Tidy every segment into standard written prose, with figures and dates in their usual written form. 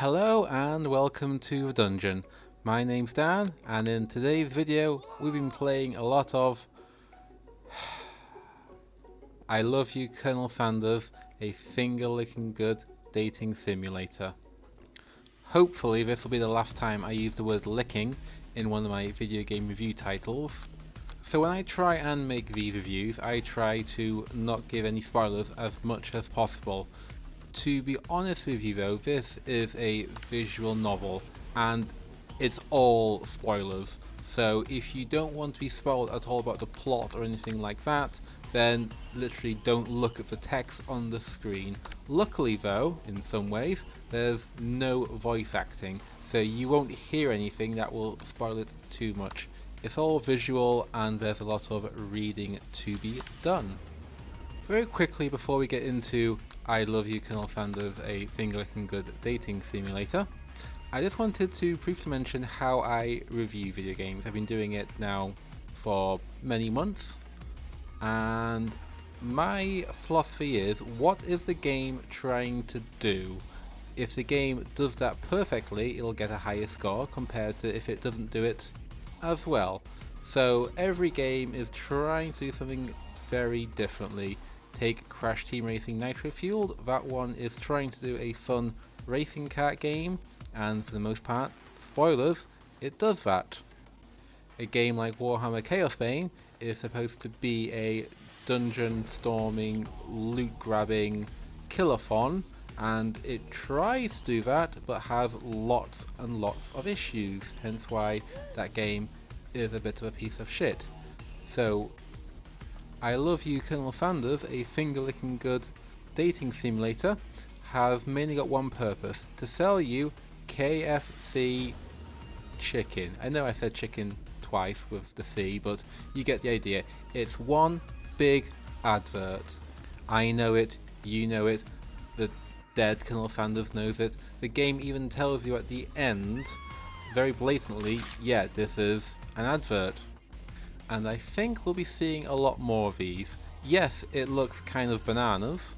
Hello and welcome to the dungeon. My name's Dan, and in today's video we've been playing a lot of I Love You Colonel Sanders, a finger-licking good dating simulator. Hopefully this will be the last time I use the word licking in one of my video game review titles. So when I try and make these reviews, I try to not give any spoilers as much as possible. To be honest with you though, this is a visual novel and it's all spoilers. So if you don't want to be spoiled at all about the plot or anything like that, then literally don't look at the text on the screen. Luckily though, in some ways, there's no voice acting, so you won't hear anything that will spoil it too much. It's all visual and there's a lot of reading to be done. Very quickly before we get into I Love You Colonel Sanders, a finger-licking good dating simulator, I just wanted to briefly mention how I review video games. I've been doing it now for many months, and my philosophy is, what is the game trying to do? If the game does that perfectly, it'll get a higher score compared to if it doesn't do it as well. So every game is trying to do something very differently. Take Crash Team Racing Nitro Fueled, that one is trying to do a fun racing kart game, and for the most part, spoilers, it does that. A game like Warhammer Chaos Bane is supposed to be a dungeon storming, loot grabbing killathon, and it tries to do that but has lots and lots of issues, hence why that game is a bit of a piece of shit. So I Love You Colonel Sanders, a finger-licking good dating simulator, has mainly got one purpose: to sell you KFC chicken. I know I said chicken twice with the C, but you get the idea. It's one big advert. I know it, you know it, the dead Colonel Sanders knows it. The game even tells you at the end, very blatantly, yeah, this is an advert. And I think we'll be seeing a lot more of these. Yes, it looks kind of bananas,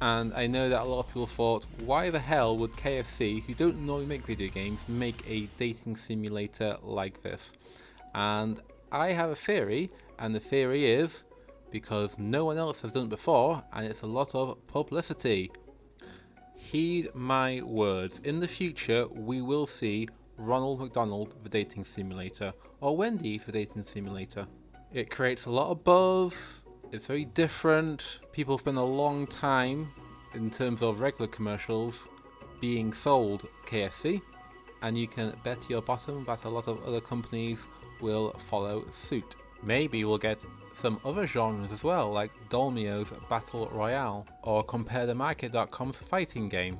and I know that a lot of people thought, why the hell would KFC, who don't normally make video games, make a dating simulator like this? And I have a theory, and the theory is because no one else has done it before, and it's a lot of publicity. Heed my words, in the future we will see Ronald McDonald the dating simulator, or Wendy the dating simulator. It creates a lot of buzz, it's very different, people spend a long time, in terms of regular commercials, being sold KFC, and you can bet your bottom that a lot of other companies will follow suit. Maybe we'll get some other genres as well, like Dolmio's Battle Royale, or CompareTheMarket.com's fighting game.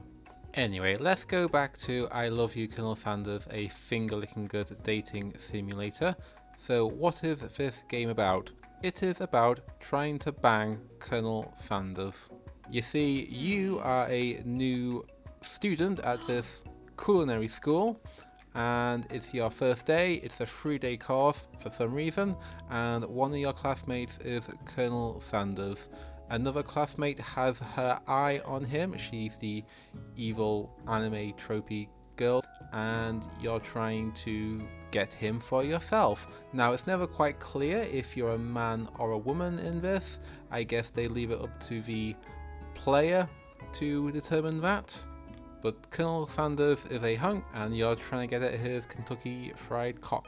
Anyway, let's go back to I Love You Colonel Sanders, a finger-licking good dating simulator. So what is this game about? It is about trying to bang Colonel Sanders. You see, you are a new student at this culinary school, and it's your first day. It's a 3-day course for some reason, and one of your classmates is Colonel Sanders. Another classmate has her eye on him. She's the evil anime tropey girl, and you're trying to get him for yourself. Now, it's never quite clear if you're a man or a woman in this. I guess they leave it up to the player to determine that. But Colonel Sanders is a hunk, and you're trying to get at his Kentucky Fried Cock.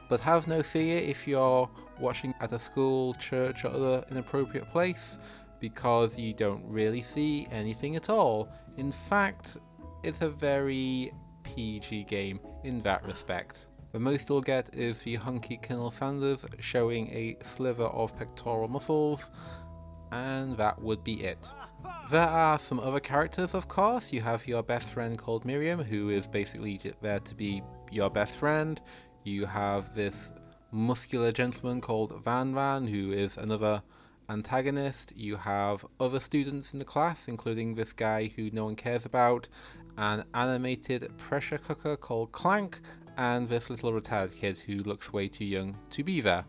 But have no fear if you're watching at a school, church, or other inappropriate place, because you don't really see anything at all. In fact, it's a very PG game in that respect. The most you'll get is the hunky Colonel Sanders showing a sliver of pectoral muscles, and that would be it. There are some other characters, of course. You have your best friend called Miriam, who is basically there to be your best friend. You have this muscular gentleman called Van Van, who is another antagonist. You have other students in the class, including this guy who no one cares about, an animated pressure cooker called Clank, and this little retired kid who looks way too young to be there.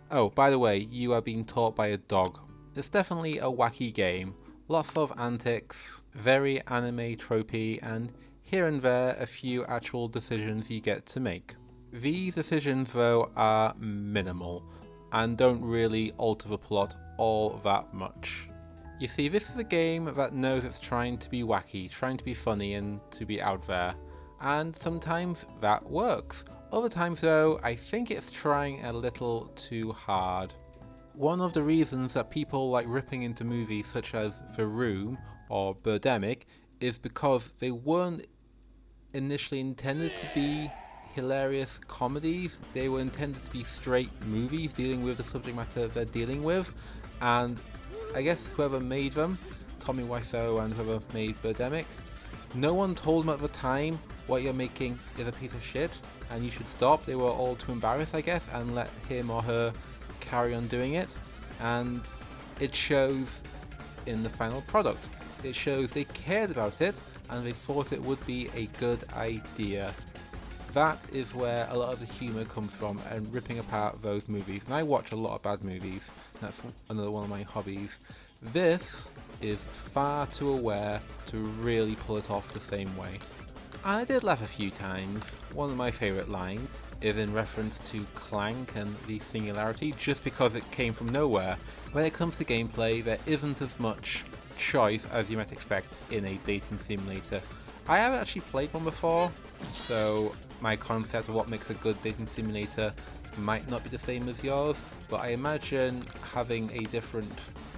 Oh, by the way, you are being taught by a dog. It's definitely a wacky game. Lots of antics, very anime tropey, and here and there a few actual decisions you get to make. These decisions though are minimal and don't really alter the plot all that much. You see, this is a game that knows it's trying to be wacky, trying to be funny and to be out there, and sometimes that works. Other times though, I think it's trying a little too hard. One of the reasons that people like ripping into movies such as The Room or Birdemic is because they weren't initially intended to be hilarious comedies. They were intended to be straight movies dealing with the subject matter they're dealing with, and I guess whoever made them, Tommy Wiseau and whoever made Birdemic, no one told them at the time what you're making is a piece of shit and you should stop. They were all too embarrassed, I guess, and let him or her carry on doing it, and it shows in the final product. It shows they cared about it and they thought it would be a good idea. That is where a lot of the humour comes from, and ripping apart those movies. And I watch a lot of bad movies, that's another one of my hobbies. This is far too aware to really pull it off the same way. And I did laugh a few times. One of my favourite lines is in reference to Clank and the Singularity, just because it came from nowhere. When it comes to gameplay, there isn't as much choice as you might expect in a dating simulator. I haven't actually played one before, so my concept of what makes a good dating simulator might not be the same as yours, but I imagine having a different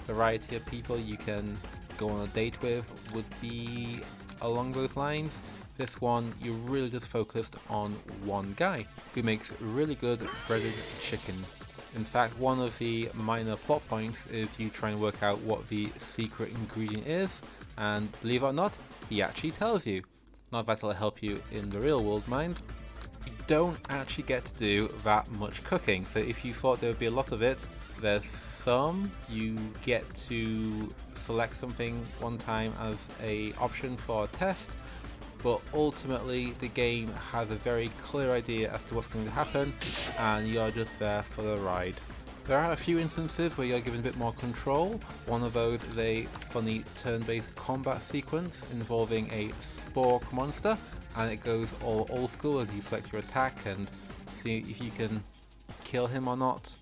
variety of people you can go on a date with would be along those lines. This one, you're really just focused on one guy who makes really good breaded chicken. In fact, one of the minor plot points is you try and work out what the secret ingredient is, and believe it or not, he actually tells you. Not that it'll help you in the real world, mind. You don't actually get to do that much cooking, so if you thought there would be a lot of it, there's some. You get to select something one time as a option for a test, but ultimately the game has a very clear idea as to what's going to happen, and you're just there for the ride. There are a few instances where you're given a bit more control. One of those is a funny turn-based combat sequence involving a spork monster, and it goes all old school as you select your attack and see if you can kill him or not.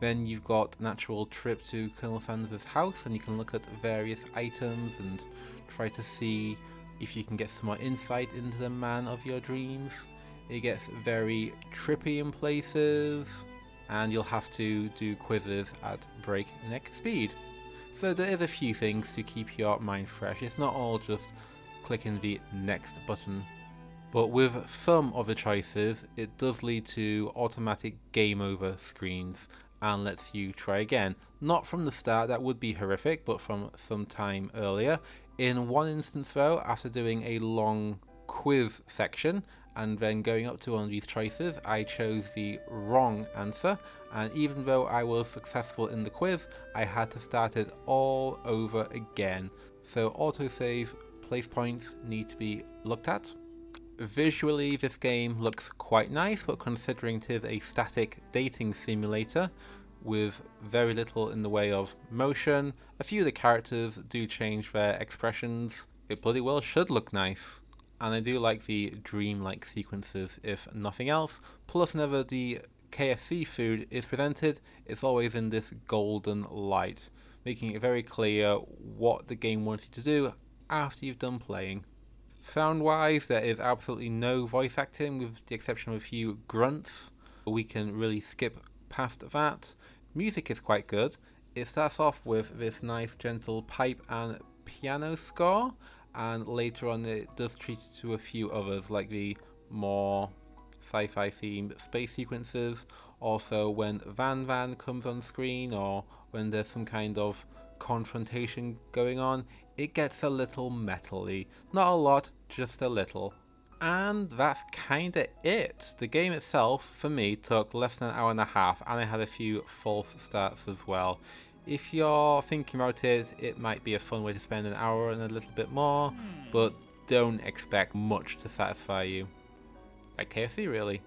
Then you've got an actual trip to Colonel Sanders' house, and you can look at various items and try to see if you can get some more insight into the man of your dreams. It gets very trippy in places, and you'll have to do quizzes at breakneck speed. So there is a few things to keep your mind fresh. It's not all just clicking the next button. But with some of the choices, it does lead to automatic game over screens and lets you try again. Not from the start, that would be horrific, but from some time earlier. In one instance though, after doing a long quiz section and then going up to one of these choices, I chose the wrong answer, and even though I was successful in the quiz, I had to start it all over again. So autosave place points need to be looked at. Visually, this game looks quite nice, but considering it is a static dating simulator with very little in the way of motion, a few of the characters do change their expressions. It bloody well should look nice. And I do like the dreamlike sequences, if nothing else. Plus, whenever the KFC food is presented, it's always in this golden light, making it very clear what the game wants you to do after you've done playing. Sound-wise, there is absolutely no voice acting, with the exception of a few grunts. We can really skip past that. Music is quite good. It starts off with this nice gentle pipe and piano score, and later on it does treat to a few others, like the more sci-fi themed space sequences. Also when Van comes on screen, or when there's some kind of confrontation going on, it gets a little metally. Not a lot, just a little. And that's kinda it. The game itself, for me, took less than an hour and a half, and I had a few false starts as well. If you're thinking about it, it might be a fun way to spend an hour and a little bit more, but don't expect much to satisfy you. Like KFC, really.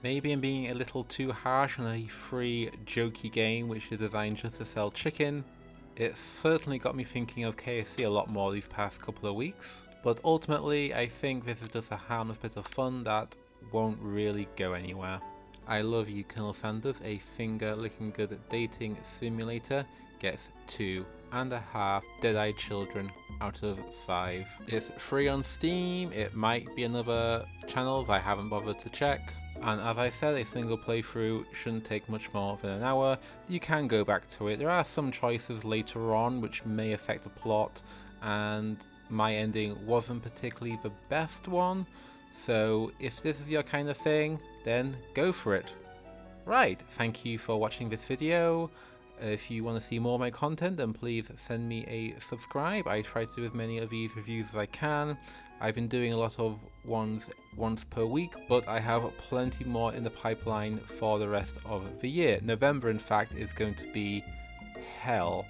Maybe I'm being a little too harsh on a free, jokey game which is designed just to sell chicken. It certainly got me thinking of KFC a lot more these past couple of weeks, but ultimately I think this is just a harmless bit of fun that won't really go anywhere. I Love You Colonel Sanders, a finger licking good dating simulator, gets 2.5 dead-eyed children out of 5. It's free on Steam. It might be in other channels I haven't bothered to check. And as I said, a single playthrough shouldn't take much more than an hour. You can go back to it. There are some choices later on which may affect the plot, and my ending wasn't particularly the best one. So if this is your kind of thing, then go for it. Right, thank you for watching this video. If you want to see more of my content, then please send me a subscribe. I try to do as many of these reviews as I can. I've been doing a lot of ones once per week, but I have plenty more in the pipeline for the rest of the year. November, in fact, is going to be hell.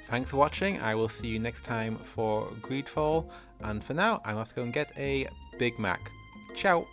Thanks for watching. I will see you next time for Greedfall, and for now, I must go and get a Big Mac. Ciao!